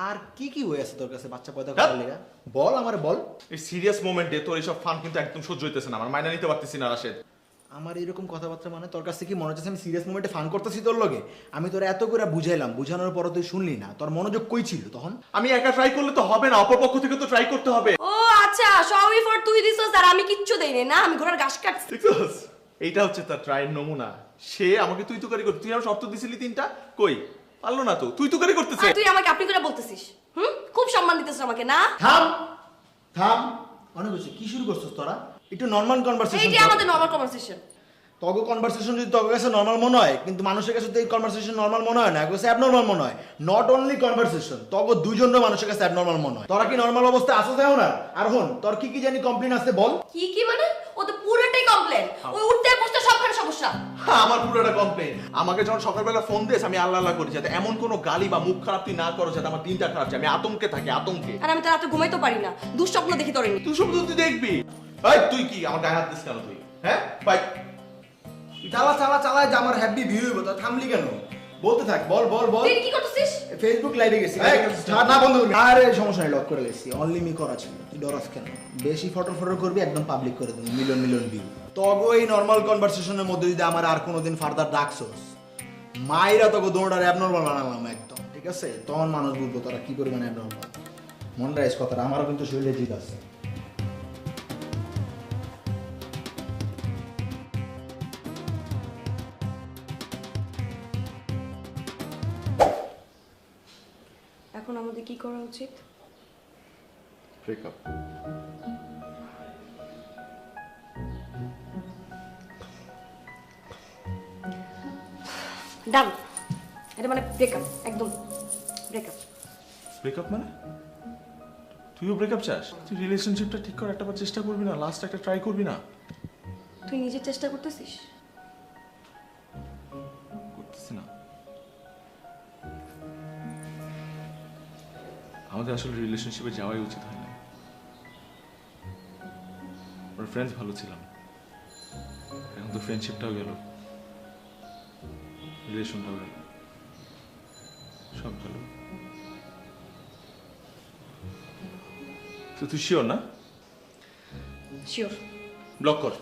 আর কি কি হয়ে আছে তোর কাছে বাচ্চা পয়দা করার লাগা? বল আমারে বল। এই সিরিয়াস মোমেন্টে তোর এইসব ফান কিন্তু একদম সহ্য হইতেছে না, আমার মাইনা নিতে পারতেছি না রাশেদ। আমার এরকম কথাবার্তা মানে তোর কাছে কি মনে হচ্ছে আমি সিরিয়াস মোমেন্টে ফান করতেছি তোর লগে? আমি তোর এত করে বুঝাইলাম, বুঝানোর পর তুই শুনলি না। তোর মনোযোগ কই ছিল তখন? আমি একা ট্রাই করলে তো হবে না, অপরপক্ষ থেকে তো ট্রাই করতে হবে। ও আচ্ছা, সরি ফর তুই দিছস আর আমি কিচ্ছু দেইনি না, আমি ঘোড়ার ঘাস কাটছি। দেখছস, এইটা হচ্ছে তার ট্রাইয়ের নমুনা। সে আমাকে তুই তুকারি করতে, তুই আমার শর্ত দিছিলি 3টা, কই পারলো না তো, তুই তুকারি করতেছে। আর তুই আমাকে আপনি করে বলতেছিস? খুব সম্মান দিতেছিস আমাকে না? থাম অনেক হয়েছে। কি শুরু করছিস তোরা? একটু নর্মাল কনভারসেশন। এইটা আমাদের নরমাল কনভারসেশন। তগো কনভারসেশন যদি তগো কাছে নর্মাল মনে হয়, কিন্তু মানুষের কাছে তো এই কনভারসেশন নর্মাল মনে হয় না, কাছে অ্যাবনর্মাল মনে হয়। নট অনলি কনভারসেশন, তগো দুইজনের মানুষের কাছে অ্যাবনর্মাল মনে হয়। তোরা কি নর্মাল অবস্থায় আসো যাও না? আর হন, তোর কি কি জানি কমপ্লেইন আছে বল। কি কি মানে? ও তো পুরোটাই কমপ্লেন। ওই উঠতে বসতে সবখানে সমস্যা। আমার পুরোটা কমপ্লেন। আমাকে যখন সকালবেলা ফোন দিস আমি আল্লাহ আল্লাহ করি যাতে এমন কোনো গালি বা মুখ খারাপ তুই না করো, যাতে আমার দিনটা খারাপ যায়। আমি আতঙ্কে থাকি, আতঙ্কে। আর আমি তো রাতে ঘুমাইতে পারি না, দুঃস্বপ্ন দেখি তোর। তুই সব তুই দেখবি। এই তুই কি আমার গায়ে হাত দিস কেন তুই? হ্যাঁ ভাই, চালা যে আমার হ্যাপি ভিউ হইব, তো থামলি কেন? বলতে থাক, বল বল বল। তুই কি করতেছিস? ফেসবুক লাইভে গেছি। না বন্ধ করবি। আরে সমস্যা নাই, লক করে গেছি। অনলি মি করা ছিল। তুই ডরাস কেন? বেশি ফটো করবি, একদম পাবলিক করে দেবো, মিলিয়ন মিলিয়ন ভিউ। তগো এই নর্মাল কনভারসেশনের মধ্যে যদি আমার আর কোনোদিন ফার্দার ডাকছস, মাইরা তগো দৌড়ার অ্যাবনর্মাল বানালাম একদম, ঠিক আছে? তখন মানুষ বুঝবো তোরা কি পরিমাণে অ্যাবনর্মাল। মনে রাখিস কথাটা, আমারও কিন্তু শরীরে জিদ আছে। এখন আমাদের কি করা উচিত? ব্রেকআপ। ডান। এটা মানে ব্রেকআপ, একদম ব্রেকআপ। ব্রেকআপ মানে? তুইও ব্রেকআপ চাস? তুই রিলেশনশিপটা ঠিক করে একটাবার চেষ্টা করবি না? লাস্ট একটা ট্রাই করবি না? তুই নিজের চেষ্টা করতেছিস? করতেছি না। আমাদের আসলে রিলেশনশিপে যাওয়াই উচিত হয় না। ওর ফ্রেন্ডস ভালো ছিলাম, এখন তো ফ্রেন্ডশিপটাও গেল, রিলেশনটাও গেল, সব গেল। তো তুই শিওর না? শিওর। ব্লক কর।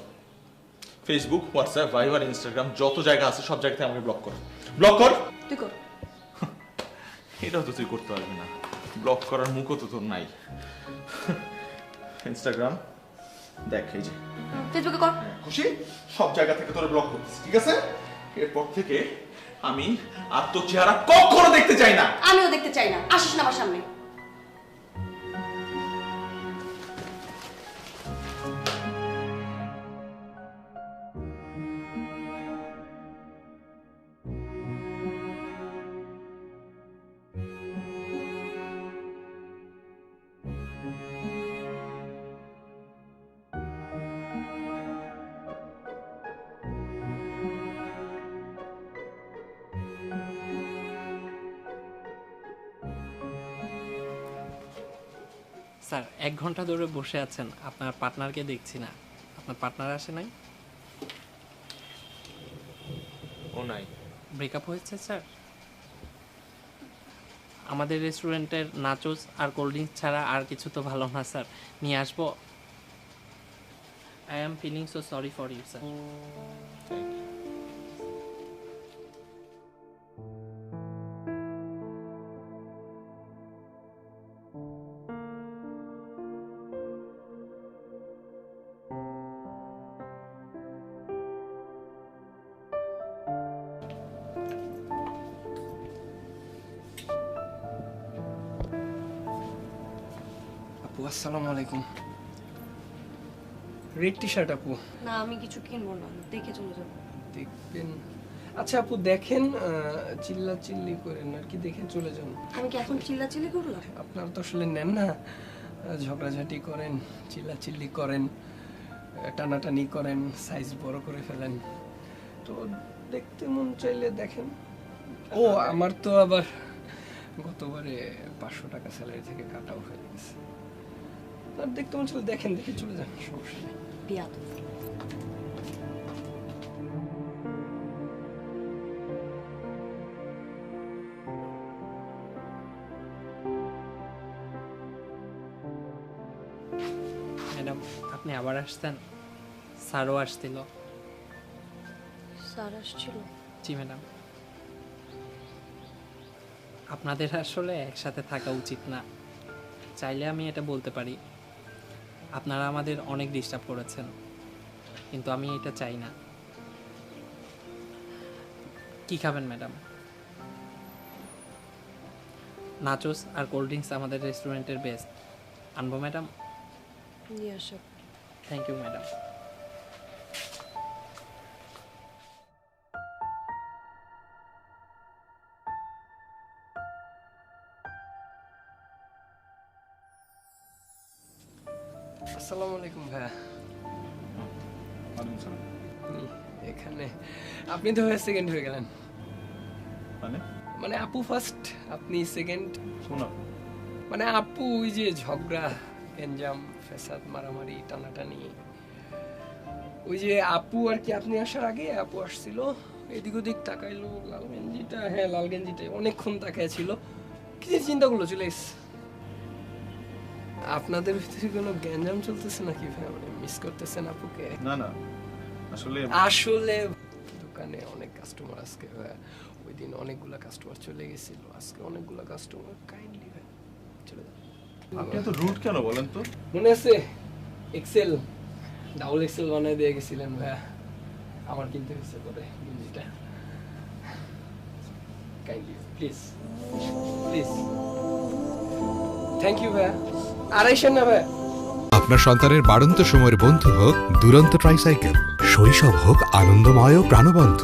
ফেসবুক, হোয়াটসঅ্যাপ, ভাইবার, ইনস্টাগ্রাম যত জায়গা আছে সব জায়গাতে আমাকে ব্লক কর। ব্লক কর। তুই কর। এটাও তো তুই করতে পারবি না, ব্লক করার মুখও তো তোর নাই। ইনস্টাগ্রাম দেখ, এই যে ফেসবুকে কর। খুশি? সব জায়গা থেকে তোর ব্লক করতেছি, ঠিক আছে? এরপর থেকে আমি আর তোর চেহারা কখনো দেখতে চাই না। আমিও দেখতে চাই না, আসিস না আমার সামনে। স্যার 1 ঘন্টা ধরে বসে আছেন, আপনার পার্টনারকে দেখছি না। আপনার পার্টনার আসে নাই? ও নাই। ব্রেকআপ হয়েছে স্যার? আমাদের রেস্টুরেন্টের নাচোস আর কোল্ড ড্রিঙ্কস ছাড়া আর কিছু তো ভালো না স্যার, নিয়ে আসবো? I am feeling so sorry for you sir. আপু আসসালামু আলাইকুম। রেড টি শার্ট আপু। না আমি কিছু কিনবো না, দেখে চলে যাবো। দেখবেন? আচ্ছা আপু দেখেন, চিল্লা চিল্লি করেন আর কি, দেখে চলে যান। আমি কি এখন চিল্লাচিল্লি করলাম? আপনারা তো আসলে নেন না, ঝগড়াঝাটি করেন, চিল্লা চিল্লি করেন, টানাটানি করেন, সাইজ বড় করে ফেলেন। তো দেখতে মন চাইলে দেখেন। ও আমার তো আবার গতবারে 500 টাকা স্যালারি থেকে কাটাও হয়ে গেছে। আর দেখতে মন চাইলে দেখেন, দেখে চলে যান, সমস্যা নেই। বিয়াদ। ম্যাডাম আপনি আবার আসতেন? স্যারও আসছিল। স্যার আসছিল? জি ম্যাডাম। আপনাদের আসলে একসাথে থাকা উচিত না। চাইলে আমি এটা বলতে পারি, আপনারা আমাদের অনেক ডিস্টার্ব করেছেন, কিন্তু আমি এটা চাই না। কি খাবেন ম্যাডাম? নাচোস আর কোল্ড ড্রিঙ্কস আমাদের রেস্টুরেন্টের বেস্ট। আনবো ম্যাডাম? নিয়ে আসো। Thank you madam. আসসালামু আলাইকুম ভাইয়া। এখানে আপনি তো সেকেন্ড হয়ে গেলেন। মানে আপু ফার্স্ট, আপনি সেকেন্ড। শোনা, মানে আপু ওই যে ঝগড়া, গেঞ্জাম, ফেসাদ, মারামারি, টানাটানি, ওই যে আপু আর কি, আপনি আসার আগে আপু আসছিল, এদিক ওদিক তাকাইলো, লাল গেঞ্জিটা, হ্যাঁ লাল গেঞ্জিটা অনেকক্ষণ তাকায় ছিল, কিছু চিন্তা করলো, চলে এসছে। আপনাদের ভিতরে কোনো গ্যাঞ্জাম চলতেছে নাকি ভাই? মানে মিস করতেছেন আপুকে? না না, আসলে আসলে দোকানে অনেক কাস্টমার আজকে, ওই দিন অনেকগুলা কাস্টমার চলে গেছিল, আজকে অনেকগুলা কাস্টমার। কাইন্ডলি ভাই চলে যান। আপনি এত রুড কেন বলেন তো? মনে আছে এক্সেল, ডাবল এক্সেল বানিয়ে দিয়ে গেছিলেন ভাইয়া, আমার কিনতে হয়েছে পরে গেঞ্জিটা। Kindly please please, thank you ভাইয়া। আর আইসেন না ভাইয়া। আপনার সন্তানের বাড়ন্ত সময়ের বন্ধু হোক দুরন্ত ট্রাইসাইকেল, শৈশব হোক আনন্দময় ও প্রাণবন্ত।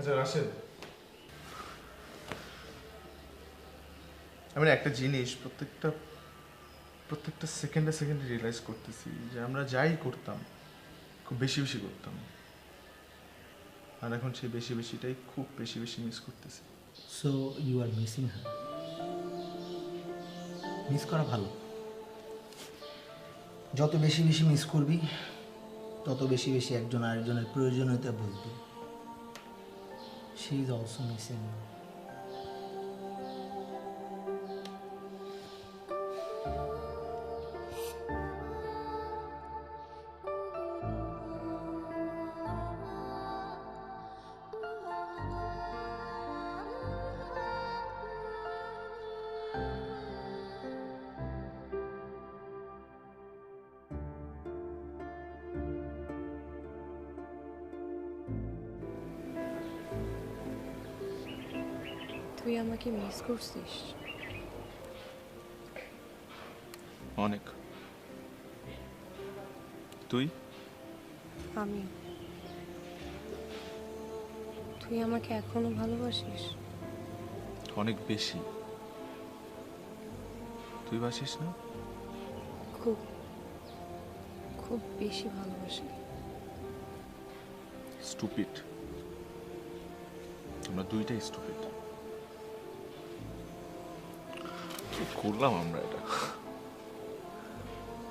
আচ্ছা রাশেদ, আমি না একটা জিনিস প্রত্যেকটা সেকেন্ডে রিয়েলাইজ করতেছি যে আমরা যাই করতাম খুব বেশি বেশি করতাম, আর এখন সেই বেশি বেশিটাই খুব বেশি বেশি মিস করতেছি। So you are missing her. Miss করা ভালো, যত বেশি বেশি মিস করবি তত বেশি বেশি একজন আরেকজনের প্রয়োজনীয়তা বুঝবি। She is also missing you. তুই আমাকে মিস করছিস? অনেক। তুই? আমি। তুই আমাকে এখনো ভালোবাসিস? অনেক বেশি। তুই বাসিস না? খুব খুব বেশি ভালোবাসি। স্টুপিড। আমরা দুইটাই স্টুপিড। কি করলাম আমরা এটা?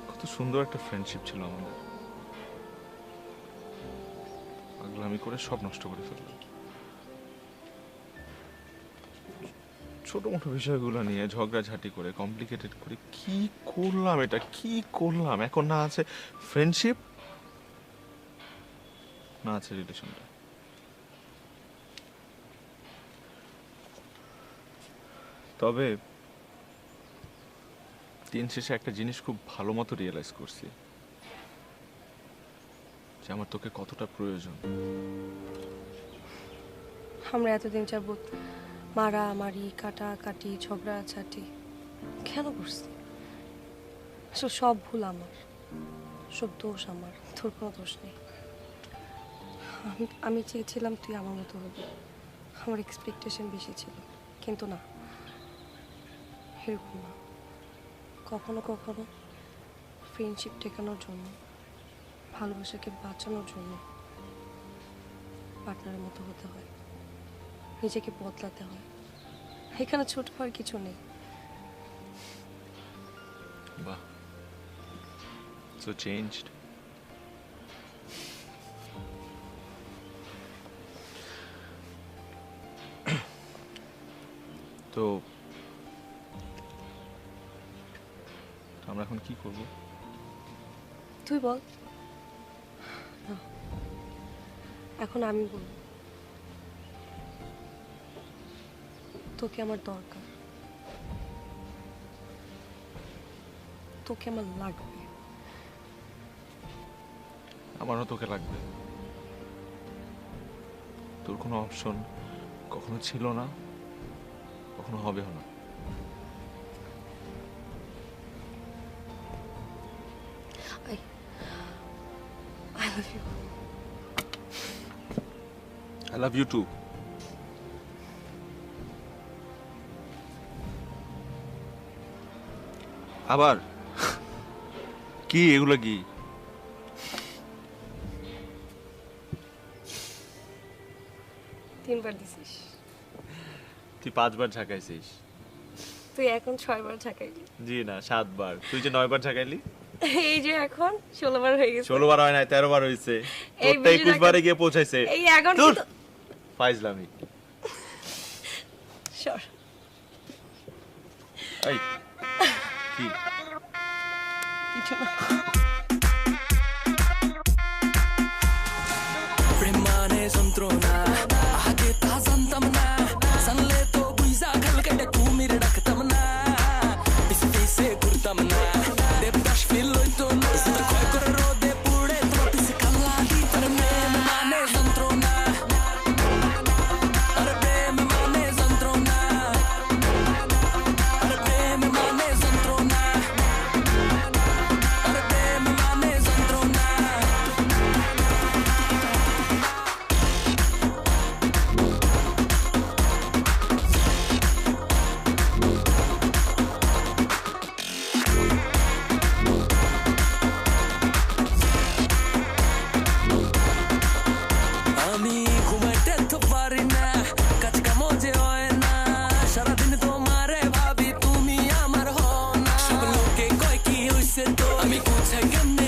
কত সুন্দর একটা ফ্রেন্ডশিপ ছিল আমাদের, পাগলামি করে সব নষ্ট করে ফেললাম। ছোট মোটো বিষয়গুলো নিয়ে ঝগড়াঝাটি করে কমপ্লিকেটেড করে কি করলাম এটা? কি করলাম? এখন না আছে ফ্রেন্ডশিপ, না আছে রিলেশনটা। তবে দিন শেষে একটা জিনিস খুব ভালো মতো রিয়েলাইজ করছি, যে আমার তোকে কতটা প্রয়োজন। আমরা এতদিন যাবত মারামারি, কাটাকাটি, ঝগড়াঝাটি কেন করছি? আসলে সব ভুল আমার, সব দোষ আমার, তোর কোনো দোষ নেই। আমি চেয়েছিলাম তুই আমার মতো হবি, আমার এক্সপেকটেশন বেশি ছিল, কিন্তু না, এরকম না। কখনো কখনো ফ্রেন্ডশিপ ঠেকানোর জন্য, ভালোবাসাকে বাঁচানোর জন্য পার্টনারের মতো হতে হয়, নিজেকে বদলাতে হয়। এখানে ছোট হওয়ার কিছু নেই। বাহ, so changed. তো আমরা এখন কি করব? তুই বল। না, এখন আমি বলবো। তোকে আমার দরকার, তোকে আমার লাগবে। আমারও তোকে লাগবে। তোর কোনো অপশন কখনো ছিল না, কখনো হবেও না। I love you. I love you too. আবার কি এগুলো? কি তিনবার দিছিস, তুই 5 বার ঝাঁকাইছিস। তুই এখন 6 বার ঝাঁকাইলি। জি না, 7 বার। তুই যে 9 বার ঝাঁকাইলি। এই যে এখন 16 বার হয়ে গেছে। 16 বার হয় নাই, 13 বার হয়েছে। এই তোরটা 21 বারে গিয়ে পৌঁছাইছে। এই এখন তোর ফাইজলামি। সর। এই কি কিছু না। প্রেম মানে যন্ত্রণা, আগে তা জানতাম না, জানলে তো বুঝা খাল কেটে কুমির ডাকতাম না, পিছে পিছে ঘুরতাম না, দেবদাস ফিল হইতো না, ক্ষয় করে রোদে পুড়ে তোমার পিছে কাল্লা দিতার। প্রেম মানে যন্ত্রণা, আরে প্রেম মানে যন্ত্রণা, আরে প্রেম মানে যন্ত্রণা, আরে প্রেম মানে যন্ত্রণা। তো আমি কোথায় কেমনে